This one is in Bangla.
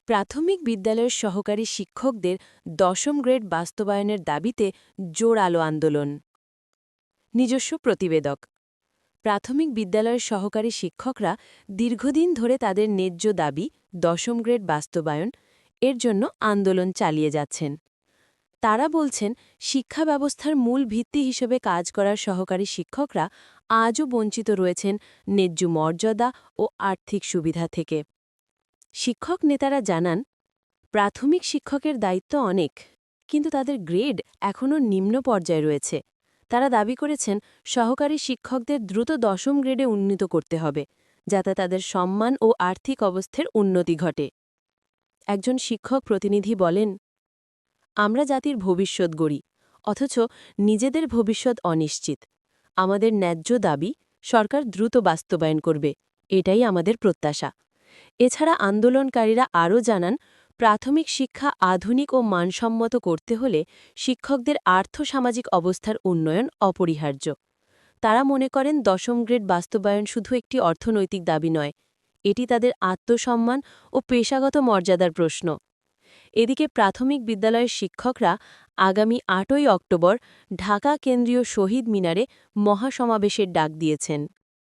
প্রাথমিক বিদ্যালয়ের সহকারী শিক্ষকদের দশম গ্রেড বাস্তবায়নের দাবিতে জোরালো আন্দোলন। নিজস্ব প্রতিবেদক। প্রাথমিক বিদ্যালয়ের সহকারী শিক্ষকরা দীর্ঘদিন ধরে তাদের ন্যায্য দাবি দশম গ্রেড বাস্তবায়ন এর জন্য আন্দোলন চালিয়ে যাচ্ছেন। তারা বলছেন, শিক্ষা ব্যবস্থার মূল ভিত্তি হিসেবে কাজ করার সহকারী শিক্ষকরা আজও বঞ্চিত রয়েছেন ন্যায্য মর্যাদা ও আর্থিক সুবিধা থেকে। শিক্ষক নেতারা জানান, প্রাথমিক শিক্ষকের দায়িত্ব অনেক, কিন্তু তাদের গ্রেড এখনও নিম্ন পর্যায়ে রয়েছে। তারা দাবি করেছেন, সহকারী শিক্ষকদের দ্রুত দশম গ্রেডে উন্নীত করতে হবে, যাতে তাদের সম্মান ও আর্থিক অবস্থার উন্নতি ঘটে। একজন শিক্ষক প্রতিনিধি বলেন, আমরা জাতির ভবিষ্যৎ গড়ি, অথচ নিজেদের ভবিষ্যৎ অনিশ্চিত। আমাদের ন্যায্য দাবি সরকার দ্রুত বাস্তবায়ন করবে, এটাই আমাদের প্রত্যাশা। এছাড়া আন্দোলনকারীরা আরও জানান, প্রাথমিক শিক্ষা আধুনিক ও মানসম্মত করতে হলে শিক্ষকদের আর্থসামাজিক অবস্থার উন্নয়ন অপরিহার্য। তারা মনে করেন, দশম গ্রেড বাস্তবায়ন শুধু একটি অর্থনৈতিক দাবি নয়, এটি তাদের আত্মসম্মান ও পেশাগত মর্যাদার প্রশ্ন। এদিকে প্রাথমিক বিদ্যালয়ের শিক্ষকরা আগামী ৮ই অক্টোবর ঢাকা কেন্দ্রীয় শহীদ মিনারে মহাসমাবেশের ডাক দিয়েছেন।